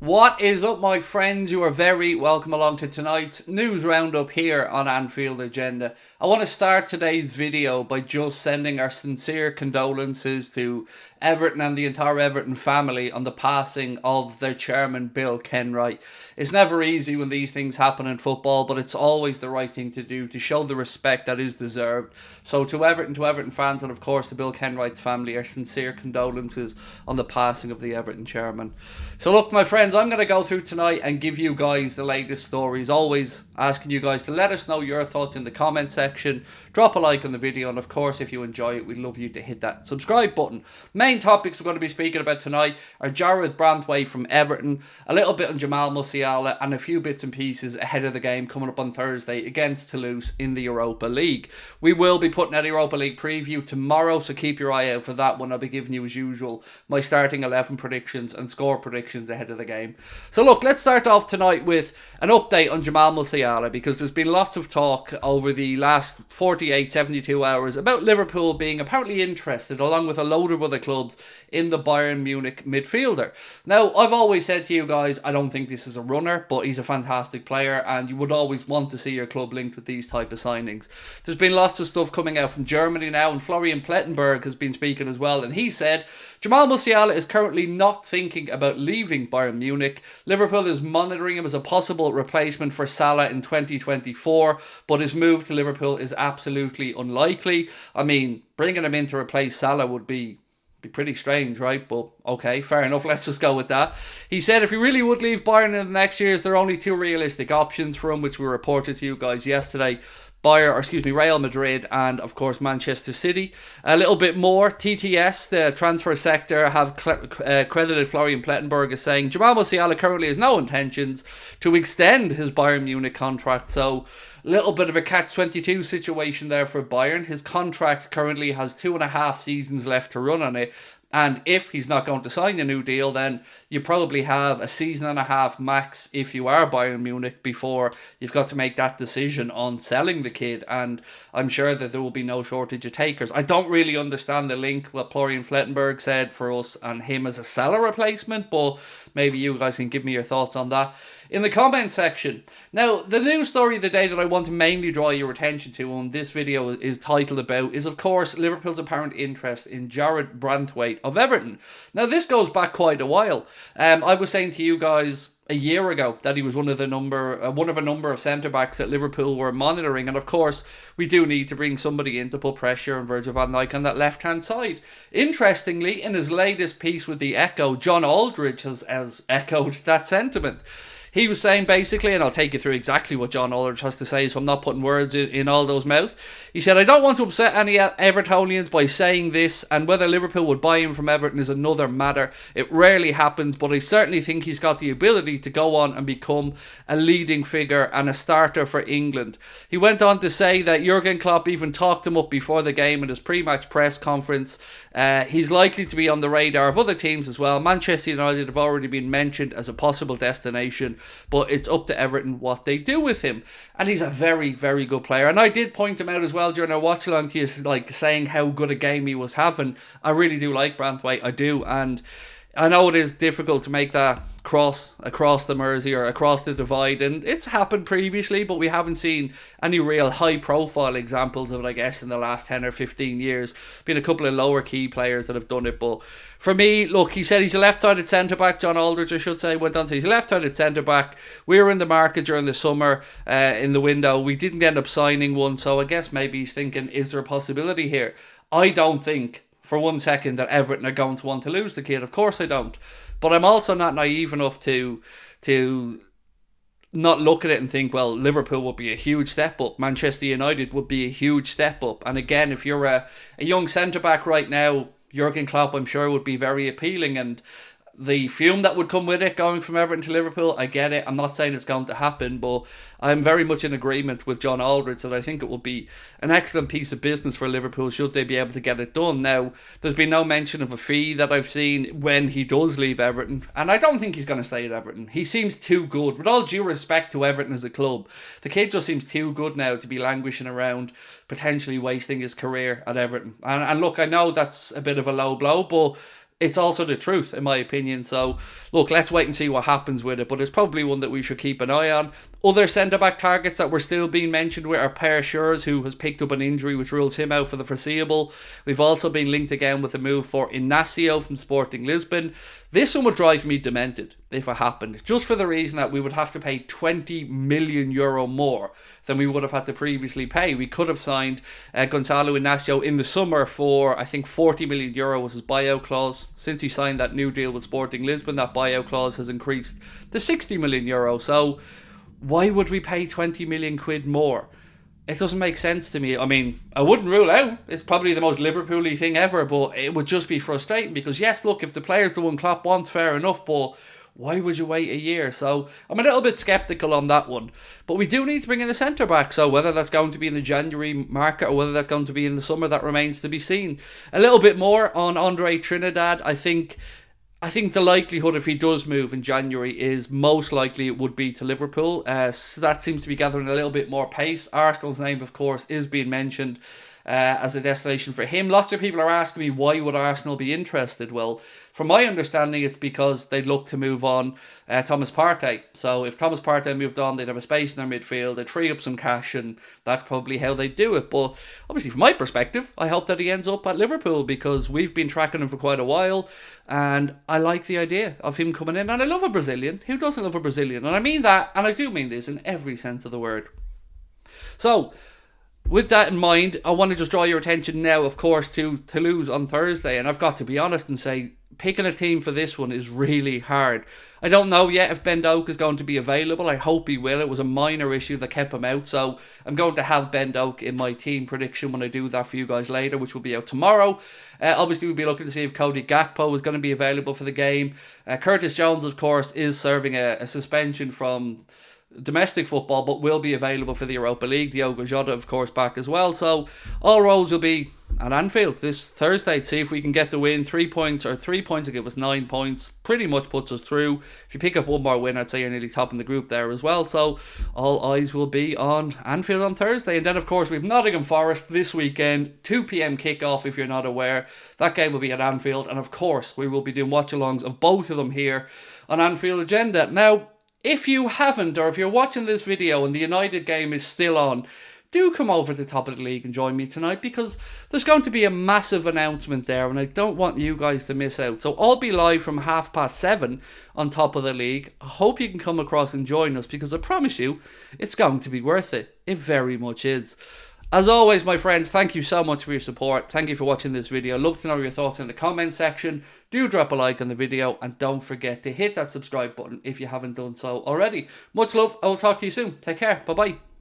What is up, my friends? You are very welcome along to tonight's news roundup here on Anfield Agenda. I want to start today's video by just sending our sincere condolences to Everton and the entire Everton family on the passing of their chairman, Bill Kenwright. It's never easy when these things happen in football, but it's always the right thing to do to show the respect that is deserved. So to Everton fans, and of course to Bill Kenwright's family, our sincere condolences on the passing of the Everton chairman. So look, my friends, I'm going to go through tonight and give you guys the latest stories. Always asking you guys to let us know your thoughts in the comment section. Drop a like on the video, and of course, if you enjoy it, we'd love you to hit that subscribe button. Main topics we're going to be speaking about tonight are Jarrad Branthwaite from Everton, a little bit on Jamal Musiala, and a few bits and pieces ahead of the game coming up on Thursday against Toulouse in the Europa League. We will be putting out a Europa League preview tomorrow, so keep your eye out for that one. I'll be giving you, as usual, my starting 11 predictions and score predictions ahead of the game. So look, let's start off tonight with an update on Jamal Musiala, because there's been lots of talk over the last 48, 72 hours about Liverpool being apparently interested, along with a load of other clubs, in the Bayern Munich midfielder. Now, I've always said to you guys, I don't think this is a runner, but he's a fantastic player, and you would always want to see your club linked with these type of signings. There's been lots of stuff coming out from Germany now, and Florian Plettenberg has been speaking as well, and he said Jamal Musiala is currently not thinking about leaving Bayern Munich. Liverpool is monitoring him as a possible replacement for Salah in 2024, but his move to Liverpool is absolutely unlikely. I mean, bringing him in to replace Salah would be pretty strange, right? But okay, fair enough, let's just go with that. He said if he really would leave Bayern in the next years, there are only two realistic options for him, which we reported to you guys yesterday. Real Madrid, and of course Manchester City. A little bit more, TTS, the transfer sector, have credited Florian Plettenberg as saying Jamal Musiala currently has no intentions to extend his Bayern Munich contract. So a little bit of a catch-22 situation there for Bayern. His contract currently has 2.5 seasons left to run on it. And if he's not going to sign a new deal, then you probably have a season and a half max if you are Bayern Munich before you've got to make that decision on selling the kid. And I'm sure that there will be no shortage of takers. I don't really understand the link, what Florian Plettenberg said, for us and him as a Salah replacement, but maybe you guys can give me your thoughts on that in the comment section. Now, the news story of the day that I want to mainly draw your attention to, and this video is titled about, is of course Liverpool's apparent interest in Jarrad Branthwaite of Everton. Now, this goes back quite a while. I was saying to you guys a year ago that he was one of a number of centre-backs that Liverpool were monitoring, and of course we do need to bring somebody in to put pressure on Virgil van Dijk on that left-hand side. Interestingly, in his latest piece with the Echo, John Aldridge has echoed that sentiment. He was saying basically, and I'll take you through exactly what John Aldridge has to say, so I'm not putting words in Aldo's mouth. He said, I don't want to upset any Evertonians by saying this, and whether Liverpool would buy him from Everton is another matter. It rarely happens, but I certainly think he's got the ability to go on and become a leading figure and a starter for England. He went on to say that Jurgen Klopp even talked him up before the game in his pre-match press conference. He's likely to be on the radar of other teams as well. Manchester United have already been mentioned as a possible destination, but it's up to Everton what they do with him. And he's a very, very good player. And I did point him out as well during our watch along to you, like saying how good a game he was having. I really do like Branthwaite, I do. And I know it is difficult to make that cross across the Mersey or across the divide, and it's happened previously, but we haven't seen any real high profile examples of it, I guess, in the last 10 or 15 years. Been a couple of lower key players that have done it, but for me, look, he said he's a left-sided centre-back. John Aldridge, I should say, went on to say he's a left-sided centre-back. We were in the market during the summer in the window. We didn't end up signing one, so I guess maybe he's thinking, is there a possibility here? I don't think for 1 second that Everton are going to want to lose the kid. Of course I don't. But I'm also not naive enough to not look at it and think, well, Liverpool would be a huge step up. Manchester United would be a huge step up. And again, if you're a young centre-back right now, Jurgen Klopp, I'm sure, would be very appealing. And the fume that would come with it going from Everton to Liverpool, I get it. I'm not saying it's going to happen, but I'm very much in agreement with John Aldridge that I think it will be an excellent piece of business for Liverpool should they be able to get it done. Now, there's been no mention of a fee that I've seen when he does leave Everton, and I don't think he's going to stay at Everton. He seems too good. With all due respect to Everton as a club, the kid just seems too good now to be languishing around, potentially wasting his career at Everton. And look, I know that's a bit of a low blow, but it's also the truth, in my opinion. So, look, let's wait and see what happens with it. But it's probably one that we should keep an eye on. Other centre-back targets that were still being mentioned with are Per Schurz, who has picked up an injury which rules him out for the foreseeable. We've also been linked again with a move for Inacio from Sporting Lisbon. This one would drive me demented if it happened, just for the reason that we would have to pay €20 million more than we would have had to previously pay. We could have signed Gonzalo Inacio in the summer for, I think, €40 million was his buyout clause. Since he signed that new deal with Sporting Lisbon, that buyout clause has increased to €60 million. So why would we pay 20 million quid more? It doesn't make sense to me. I mean, I wouldn't rule out it's probably the most Liverpool-y thing ever, but it would just be frustrating because, yes, look, if the player's the one Klopp wants, fair enough, but why would you wait a year? So I'm a little bit sceptical on that one. But we do need to bring in a centre-back, so whether that's going to be in the January market or whether that's going to be in the summer, that remains to be seen. A little bit more on Andre Trinidad. I think the likelihood if he does move in January is most likely it would be to Liverpool. So that seems to be gathering a little bit more pace. Arsenal's name, of course, is being mentioned as a destination for him. Lots of people are asking me, why would Arsenal be interested? Well, from my understanding, it's because they'd look to move on Thomas Partey. So if Thomas Partey moved on, they'd have a space in their midfield, they'd free up some cash, and that's probably how they do it. But obviously, from my perspective, I hope that he ends up at Liverpool because we've been tracking him for quite a while, and I like the idea of him coming in. And I love a Brazilian. Who doesn't love a Brazilian? And I mean that, and I do mean this in every sense of the word. So, with that in mind, I want to just draw your attention now, of course, to Toulouse on Thursday. And I've got to be honest and say, picking a team for this one is really hard. I don't know yet if Ben Doak is going to be available. I hope he will. It was a minor issue that kept him out. So I'm going to have Ben Doak in my team prediction when I do that for you guys later, which will be out tomorrow. Obviously, we'll be looking to see if Cody Gakpo is going to be available for the game. Curtis Jones, of course, is serving a suspension from domestic football, but will be available for the Europa League. Diogo Jota, of course, back as well. So all roads will be at Anfield this Thursday to see if we can get the win. 3 points will give us 9 points. Pretty much puts us through. If you pick up one more win, I'd say you're nearly top in the group there as well. So all eyes will be on Anfield on Thursday. And then, of course, we've Nottingham Forest this weekend. 2 p.m. kickoff, if you're not aware. That game will be at Anfield. And, of course, we will be doing watch-alongs of both of them here on Anfield Agenda. Now, if you haven't, or if you're watching this video and the United game is still on, do come over to the top of the league and join me tonight because there's going to be a massive announcement there and I don't want you guys to miss out. So I'll be live from 7:30 on top of the league. I hope you can come across and join us because I promise you it's going to be worth it. It very much is. As always, my friends, thank you so much for your support. Thank you for watching this video. I'd love to know your thoughts in the comment section. Do drop a like on the video and don't forget to hit that subscribe button if you haven't done so already. Much love. I will talk to you soon. Take care. Bye-bye.